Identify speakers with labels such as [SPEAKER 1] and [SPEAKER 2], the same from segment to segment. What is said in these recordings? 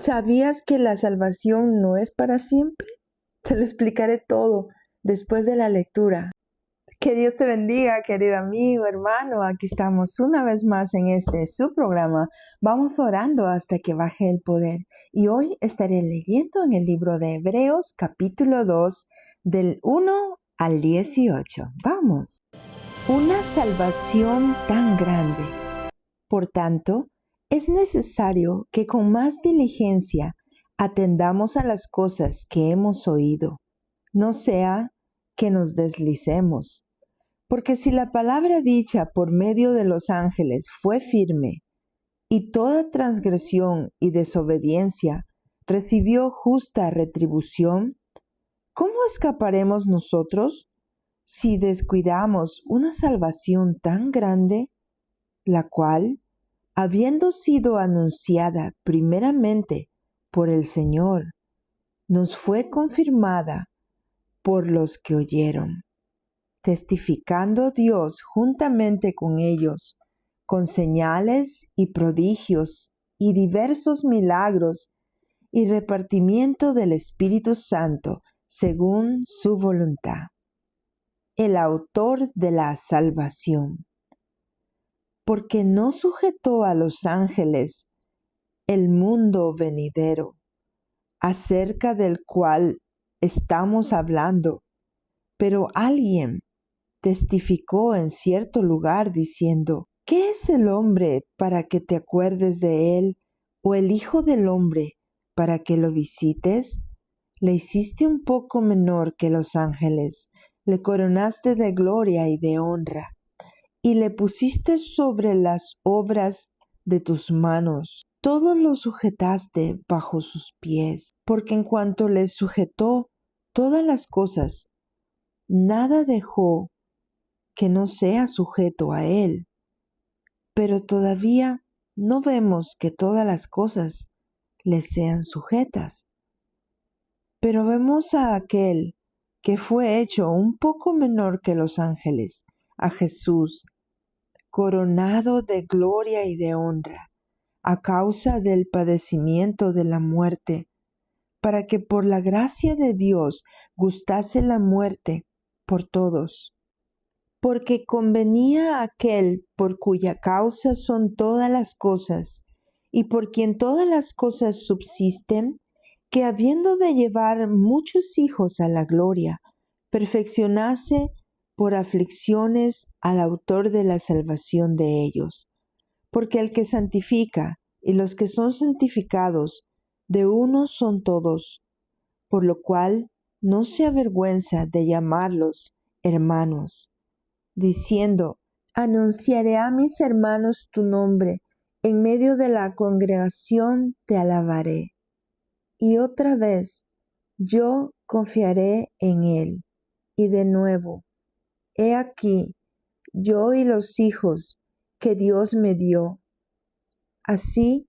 [SPEAKER 1] ¿Sabías que la salvación no es para siempre? Te lo explicaré todo después de la lectura. Que Dios te bendiga, querido amigo, hermano. Aquí estamos una vez más en su programa. Vamos orando hasta que baje el poder. Y hoy estaré leyendo en el libro de Hebreos, capítulo 2, del 1 al 18. Vamos. Una salvación tan grande. Por tanto, es necesario que con más diligencia atendamos a las cosas que hemos oído, no sea que nos deslicemos. Porque si la palabra dicha por medio de los ángeles fue firme, y toda transgresión y desobediencia recibió justa retribución, ¿cómo escaparemos nosotros si descuidamos una salvación tan grande, la cual, habiendo sido anunciada primeramente por el Señor, nos fue confirmada por los que oyeron, testificando Dios juntamente con ellos, con señales y prodigios y diversos milagros y repartimiento del Espíritu Santo según su voluntad. El autor de la salvación. Porque no sujetó a los ángeles el mundo venidero, acerca del cual estamos hablando, pero alguien testificó en cierto lugar diciendo, ¿qué es el hombre para que te acuerdes de él, o el hijo del hombre para que lo visites? Le hiciste un poco menor que los ángeles, le coronaste de gloria y de honra, y le pusiste sobre las obras de tus manos. Todo lo sujetaste bajo sus pies, porque en cuanto le sujetó todas las cosas, nada dejó que no sea sujeto a él. Pero todavía no vemos que todas las cosas le sean sujetas. Pero vemos a aquel que fue hecho un poco menor que los ángeles, a Jesús, coronado de gloria y de honra, a causa del padecimiento de la muerte, para que por la gracia de Dios gustase la muerte por todos. Porque convenía a aquel por cuya causa son todas las cosas, y por quien todas las cosas subsisten, que habiendo de llevar muchos hijos a la gloria, perfeccionase por aflicciones al autor de la salvación de ellos. Porque el que santifica y los que son santificados, de uno son todos, por lo cual no se avergüenza de llamarlos hermanos, diciendo, anunciaré a mis hermanos tu nombre, en medio de la congregación te alabaré. Y otra vez, yo confiaré en él. Y de nuevo, he aquí, yo y los hijos que Dios me dio. Así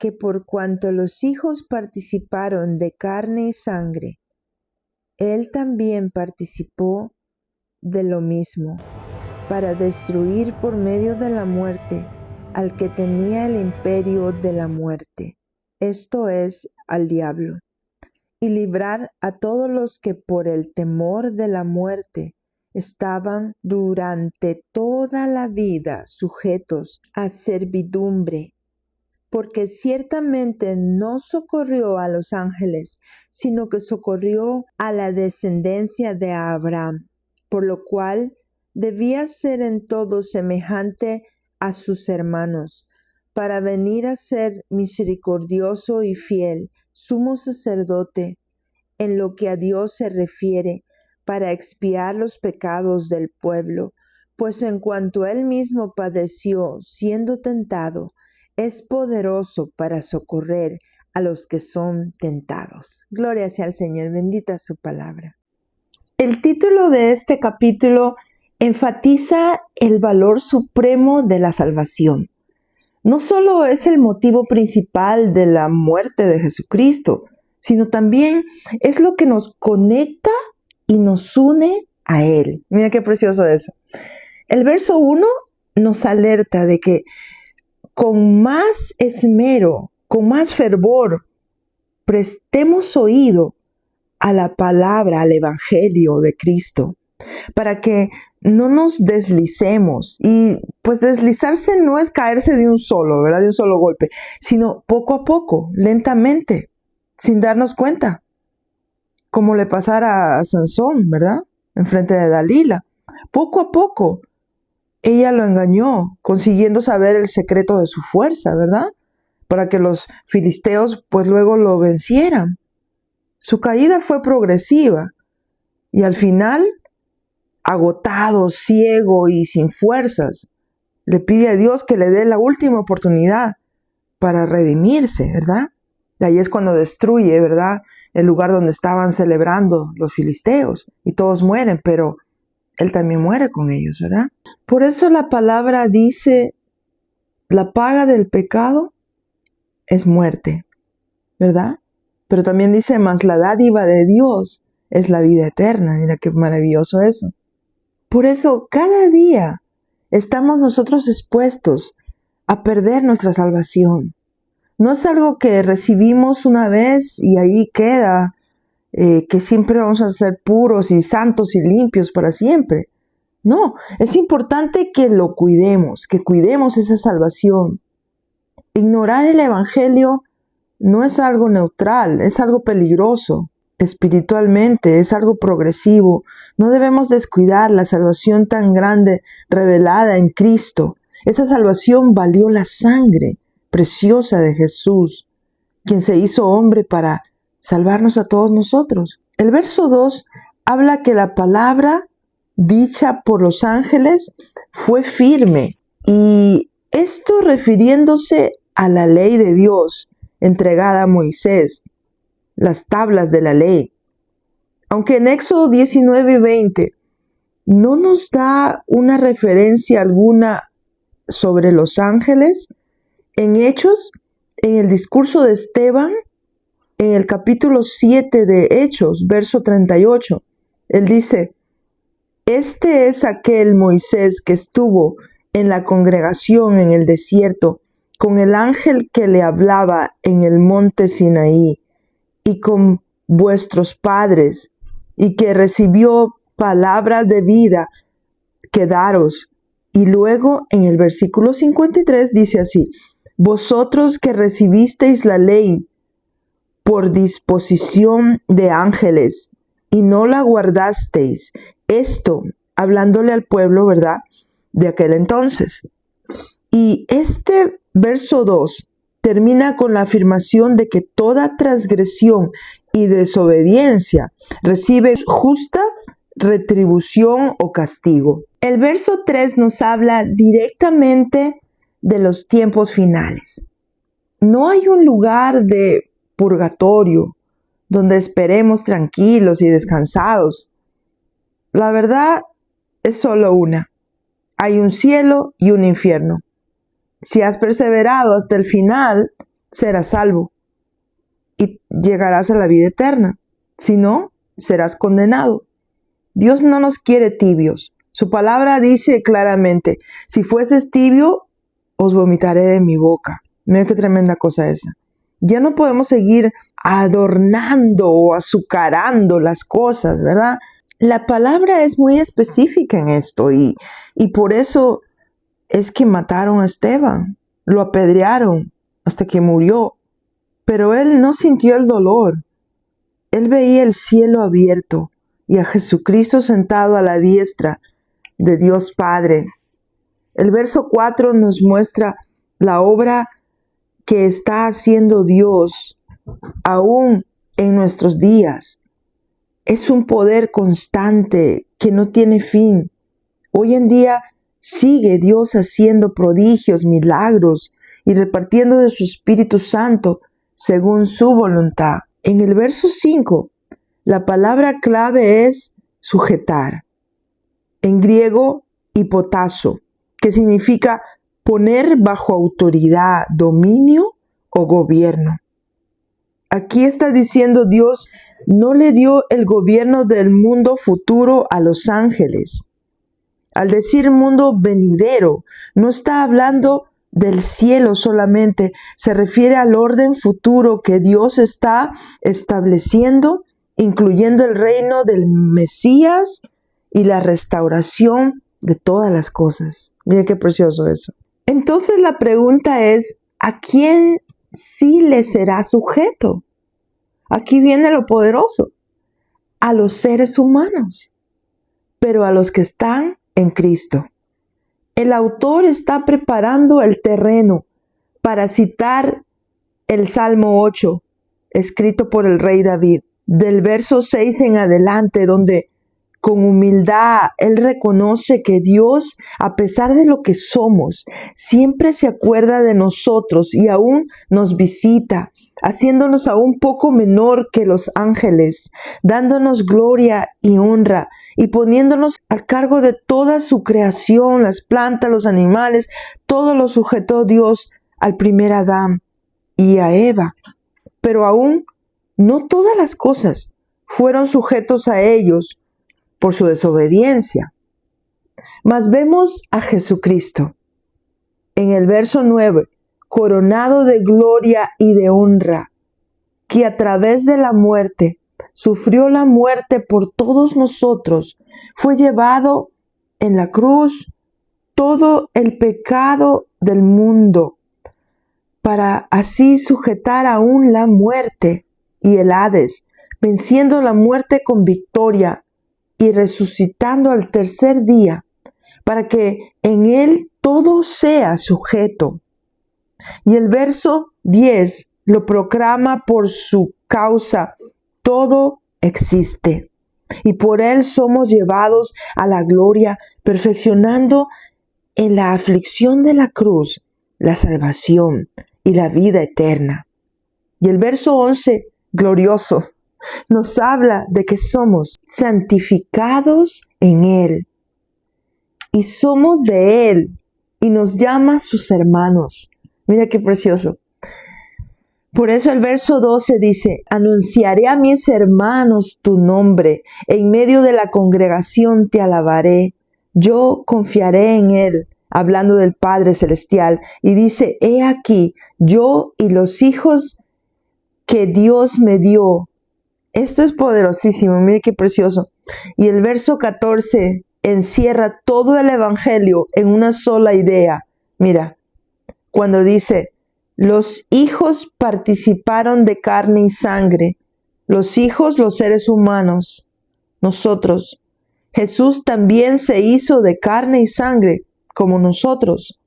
[SPEAKER 1] que por cuanto los hijos participaron de carne y sangre, él también participó de lo mismo, para destruir por medio de la muerte al que tenía el imperio de la muerte, esto es, al diablo, y librar a todos los que por el temor de la muerte estaban durante toda la vida sujetos a servidumbre, porque ciertamente no socorrió a los ángeles, sino que socorrió a la descendencia de Abraham, por lo cual debía ser en todo semejante a sus hermanos, para venir a ser misericordioso y fiel, sumo sacerdote, en lo que a Dios se refiere, para expiar los pecados del pueblo, pues en cuanto él mismo padeció siendo tentado, es poderoso para socorrer a los que son tentados. Gloria sea al Señor, bendita su palabra. El título de este capítulo enfatiza el valor supremo de la salvación. No solo es el motivo principal de la muerte de Jesucristo, sino también es lo que nos conecta y nos une a Él. Mira qué precioso eso. El verso 1 nos alerta de que con más esmero con más fervor, prestemos oído a la palabra, al Evangelio de Cristo, para que no nos deslicemos. Y pues deslizarse no es caerse de un solo, ¿verdad? De un solo golpe, sino poco a poco, lentamente, sin darnos cuenta, como le pasara a Sansón, ¿verdad? Enfrente de Dalila. Poco a poco, ella lo engañó, consiguiendo saber el secreto de su fuerza, ¿verdad? Para que los filisteos pues luego lo vencieran. Su caída fue progresiva y al final, agotado, ciego y sin fuerzas, le pide a Dios que le dé la última oportunidad para redimirse, ¿verdad? De ahí es cuando destruye, ¿verdad?, el lugar donde estaban celebrando los filisteos y todos mueren, pero él también muere con ellos, ¿verdad? Por eso la palabra dice, la paga del pecado es muerte, ¿verdad? Pero también dice, mas la dádiva de Dios es la vida eterna. Mira qué maravilloso eso. Por eso, cada día estamos nosotros expuestos a perder nuestra salvación. No es algo que recibimos una vez y ahí queda, que siempre vamos a ser puros y santos y limpios para siempre. No, es importante que lo cuidemos, que cuidemos esa salvación. Ignorar el Evangelio no es algo neutral, es algo peligroso. Espiritualmente es algo progresivo. No debemos descuidar la salvación tan grande revelada en Cristo. Esa salvación valió la sangre preciosa de Jesús, quien se hizo hombre para salvarnos a todos nosotros. El verso 2 habla que la palabra dicha por los ángeles fue firme, y esto refiriéndose a la ley de Dios entregada a Moisés, las tablas de la ley. Aunque en Éxodo 19 y 20 no nos da una referencia alguna sobre los ángeles, en Hechos, en el discurso de Esteban, en el capítulo 7 de Hechos, verso 38, él dice, este es aquel Moisés que estuvo en la congregación en el desierto con el ángel que le hablaba en el monte Sinaí y con vuestros padres, y que recibió palabras de vida que daros. Y luego en el versículo 53 dice así, vosotros que recibisteis la ley por disposición de ángeles y no la guardasteis, esto hablándole al pueblo, ¿verdad?, de aquel entonces. Y este verso 2 termina con la afirmación de que toda transgresión y desobediencia recibe justa retribución o castigo. El verso 3 nos habla directamente de los tiempos finales. No hay un lugar de purgatorio donde esperemos tranquilos y descansados. La verdad es solo una. Hay un cielo y un infierno. Si has perseverado hasta el final, serás salvo y llegarás a la vida eterna. Si no, serás condenado. Dios no nos quiere tibios. Su palabra dice claramente, si fueses tibio, os vomitaré de mi boca. Mira qué tremenda cosa esa. Ya no podemos seguir adornando o azucarando las cosas, ¿verdad? La palabra es muy específica en esto y por eso es que mataron a Esteban, lo apedrearon hasta que murió, pero él no sintió el dolor. Él veía el cielo abierto y a Jesucristo sentado a la diestra de Dios Padre. El verso 4 nos muestra la obra que está haciendo Dios aún en nuestros días. Es un poder constante que no tiene fin. Hoy en día sigue Dios haciendo prodigios, milagros y repartiendo de su Espíritu Santo según su voluntad. En el verso 5, la palabra clave es sujetar. En griego, hipotazo, que significa poner bajo autoridad, dominio o gobierno. Aquí está diciendo Dios no le dio el gobierno del mundo futuro a los ángeles. Al decir mundo venidero, no está hablando del cielo solamente, se refiere al orden futuro que Dios está estableciendo, incluyendo el reino del Mesías y la restauración de todas las cosas. Mira qué precioso eso. Entonces la pregunta es, ¿a quién sí le será sujeto? Aquí viene lo poderoso. A los seres humanos, pero a los que están en Cristo. El autor está preparando el terreno para citar el Salmo 8, escrito por el rey David, del verso 6 en adelante, donde con humildad él reconoce que Dios, a pesar de lo que somos, siempre se acuerda de nosotros y aún nos visita, haciéndonos aún poco menor que los ángeles, dándonos gloria y honra y poniéndonos al cargo de toda su creación, las plantas, los animales, todo lo sujetó Dios al primer Adán y a Eva. Pero aún no todas las cosas fueron sujetos a ellos por su desobediencia. Mas vemos a Jesucristo en el verso 9, coronado de gloria y de honra, que a través de la muerte sufrió la muerte por todos nosotros, fue llevado en la cruz todo el pecado del mundo, para así sujetar aún la muerte y el Hades, venciendo la muerte con victoria y resucitando al tercer día, para que en él todo sea sujeto. Y el verso 10 lo proclama: por su causa todo existe, y por él somos llevados a la gloria, perfeccionando en la aflicción de la cruz la salvación y la vida eterna. Y el verso 11, glorioso, nos habla de que somos santificados en Él y somos de Él y nos llama sus hermanos. Mira qué precioso. Por eso el verso 12 dice: anunciaré a mis hermanos tu nombre, en medio de la congregación te alabaré, yo confiaré en Él, hablando del Padre Celestial, y dice: he aquí, yo y los hijos que Dios me dio. Esto es poderosísimo, mire qué precioso. Y el verso 14 encierra todo el evangelio en una sola idea. Mira, cuando dice: los hijos participaron de carne y sangre, los hijos, los seres humanos, nosotros. Jesús también se hizo de carne y sangre, como nosotros.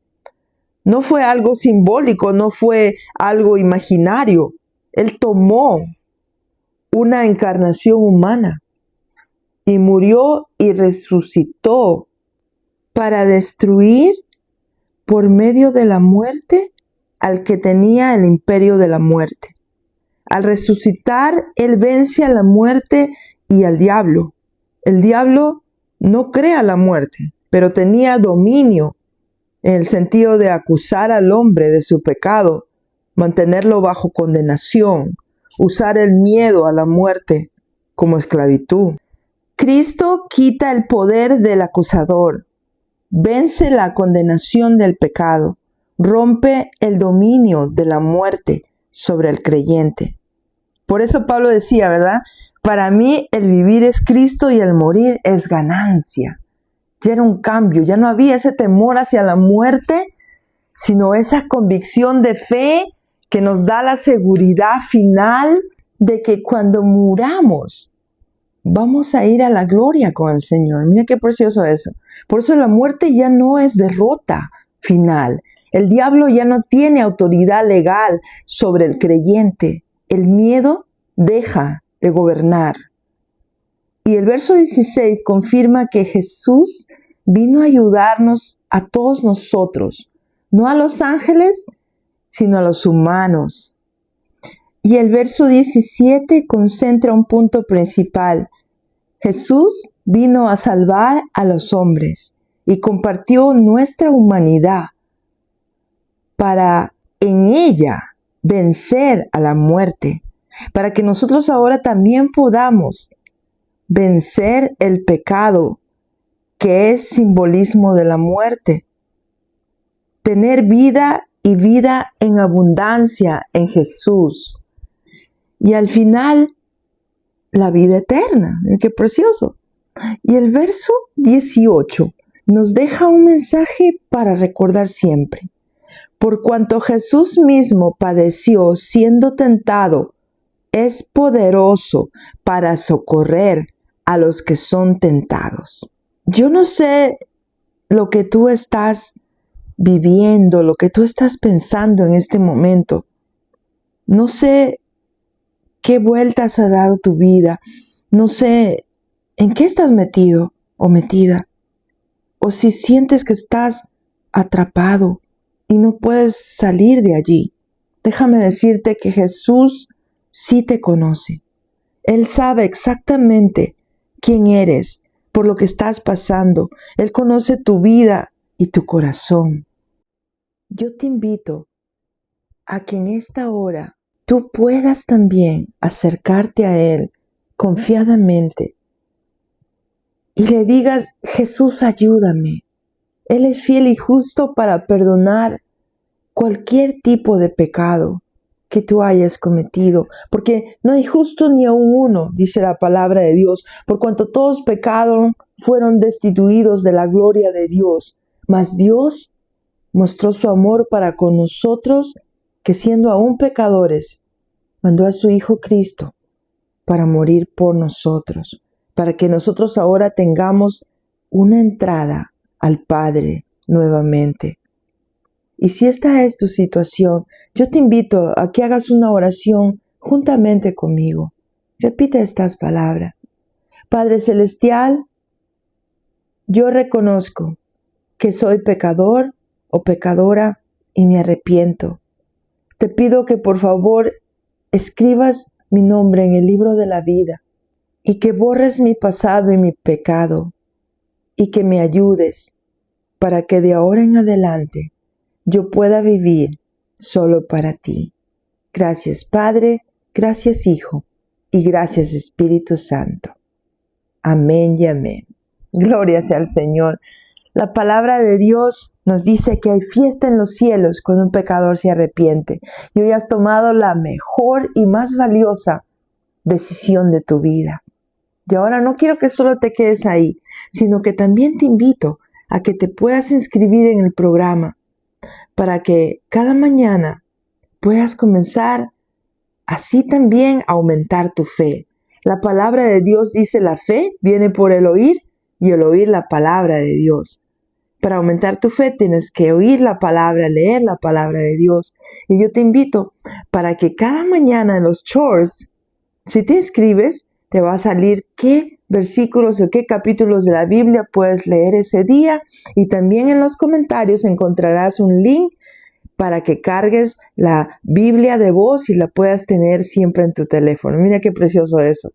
[SPEAKER 1] No fue algo simbólico, no fue algo imaginario. Él tomó una encarnación humana y murió y resucitó para destruir por medio de la muerte al que tenía el imperio de la muerte. Al resucitar, Él vence a la muerte y al diablo. El diablo no crea la muerte, pero tenía dominio en el sentido de acusar al hombre de su pecado, mantenerlo bajo condenación, usar el miedo a la muerte como esclavitud. Cristo quita el poder del acusador, vence la condenación del pecado, rompe el dominio de la muerte sobre el creyente. Por eso Pablo decía, ¿verdad? Para mí el vivir es Cristo y el morir es ganancia. Ya era un cambio, ya no había ese temor hacia la muerte, sino esa convicción de fe que nos da la seguridad final de que cuando muramos vamos a ir a la gloria con el Señor. Mira qué precioso eso. Por eso la muerte ya no es derrota final. El diablo ya no tiene autoridad legal sobre el creyente. El miedo deja de gobernar. Y el verso 16 confirma que Jesús vino a ayudarnos a todos nosotros, no a los ángeles, sino a los humanos. Y el verso 17 concentra un punto principal. Jesús vino a salvar a los hombres y compartió nuestra humanidad para en ella vencer a la muerte, para que nosotros ahora también podamos vencer el pecado, que es simbolismo de la muerte. tener vida y vida en abundancia en Jesús. Y al final, la vida eterna. ¡Qué precioso! Y el verso 18 nos deja un mensaje para recordar siempre. Por cuanto Jesús mismo padeció siendo tentado, es poderoso para socorrer a los que son tentados. Yo no sé lo que tú estás viviendo, lo que tú estás pensando en este momento. No sé qué vueltas ha dado tu vida. No sé en qué estás metido o metida. O si sientes que estás atrapado y no puedes salir de allí. Déjame decirte que Jesús sí te conoce. Él sabe exactamente quién eres, por lo que estás pasando. Él conoce tu vida y tu corazón. Yo te invito a que en esta hora tú puedas también acercarte a Él confiadamente y le digas: Jesús, ayúdame. Él es fiel y justo para perdonar cualquier tipo de pecado que tú hayas cometido, porque no hay justo ni aun uno, dice la palabra de Dios, por cuanto todos pecaron, fueron destituidos de la gloria de Dios. Mas Dios mostró su amor para con nosotros, que siendo aún pecadores, mandó a su Hijo Cristo para morir por nosotros, para que nosotros ahora tengamos una entrada al Padre nuevamente. Y si esta es tu situación, yo te invito a que hagas una oración juntamente conmigo. Repite estas palabras. Padre Celestial, yo reconozco que soy pecador o pecadora y me arrepiento. Te pido que por favor escribas mi nombre en el libro de la vida y que borres mi pasado y mi pecado y que me ayudes para que de ahora en adelante yo pueda vivir solo para ti. Gracias Padre, gracias Hijo y gracias Espíritu Santo. Amén y amén. Gloria sea al Señor. La palabra de Dios nos dice que hay fiesta en los cielos cuando un pecador se arrepiente. Y hoy has tomado la mejor y más valiosa decisión de tu vida. Y ahora no quiero que solo te quedes ahí, sino que también te invito a que te puedas inscribir en el programa para que cada mañana puedas comenzar así también a aumentar tu fe. La palabra de Dios dice: la fe viene por el oír y el oír la palabra de Dios. Para aumentar tu fe tienes que oír la palabra, leer la palabra de Dios. Y yo te invito para que cada mañana en los chores, si te inscribes, te va a salir qué versículos o qué capítulos de la Biblia puedes leer ese día. Y también en los comentarios encontrarás un link para que cargues la Biblia de voz y la puedas tener siempre en tu teléfono. Mira qué precioso eso.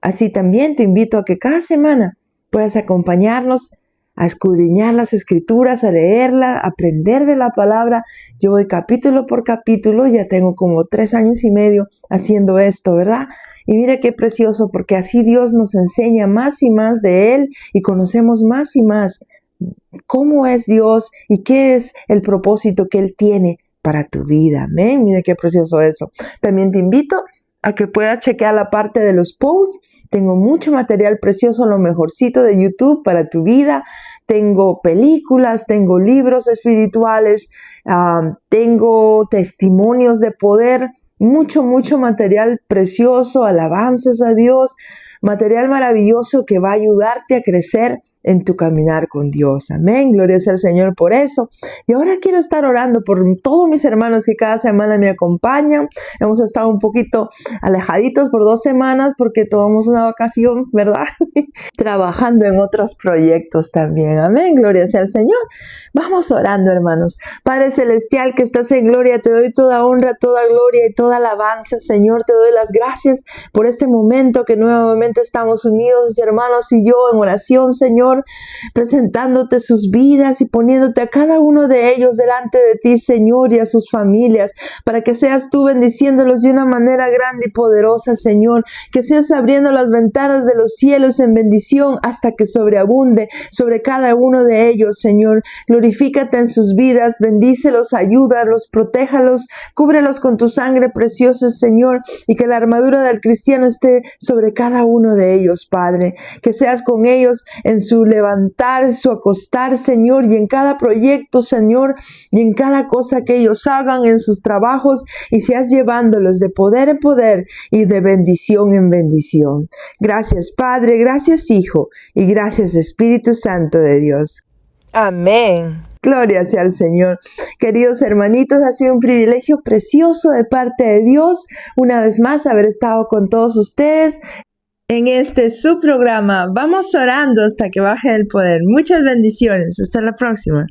[SPEAKER 1] Así también te invito a que cada semana puedas acompañarnos a escudriñar las escrituras, a leerla, a aprender de la palabra. Yo voy capítulo por capítulo, ya tengo como 3 años y medio haciendo esto, ¿verdad? Y mira qué precioso, porque así Dios nos enseña más y más de Él y conocemos más y más cómo es Dios y qué es el propósito que Él tiene para tu vida. Amén. Mira qué precioso eso. También te invito a que puedas chequear la parte de los posts. Tengo mucho material precioso, lo mejorcito de YouTube para tu vida. Tengo películas, tengo libros espirituales, tengo testimonios de poder, mucho material precioso, alabanzas a Dios, material maravilloso que va a ayudarte a crecer en tu caminar con Dios. Amén. Gloria sea al Señor por eso. Y ahora quiero estar orando por todos mis hermanos que cada semana me acompañan. Hemos estado un poquito alejaditos por 2 semanas porque tomamos una vacación, ¿verdad? Trabajando en otros proyectos también. Amén. Gloria sea al Señor. Vamos orando, hermanos. Padre Celestial que estás en gloria, te doy toda honra, toda gloria y toda alabanza. Señor, te doy las gracias por este momento que nuevamente estamos unidos, mis hermanos y yo, en oración, Señor. Señor, presentándote sus vidas y poniéndote a cada uno de ellos delante de ti, Señor, y a sus familias, para que seas tú bendiciéndolos de una manera grande y poderosa, Señor, que seas abriendo las ventanas de los cielos en bendición hasta que sobreabunde sobre cada uno de ellos, Señor. Glorifícate en sus vidas, bendícelos, ayúdalos, protéjalos, cúbrelos con tu sangre preciosa, Señor, y que la armadura del cristiano esté sobre cada uno de ellos, Padre. Que seas con ellos en su levantar, su acostar, Señor, y en cada proyecto, Señor, y en cada cosa que ellos hagan en sus trabajos, y seas llevándolos de poder en poder y de bendición en bendición. Gracias, Padre, gracias, Hijo, y gracias, Espíritu Santo de Dios. Amén. Gloria sea al Señor. Queridos hermanitos, ha sido un privilegio precioso de parte de Dios, una vez más, haber estado con todos ustedes en este su programa. Vamos orando hasta que baje el poder. Muchas bendiciones. Hasta la próxima.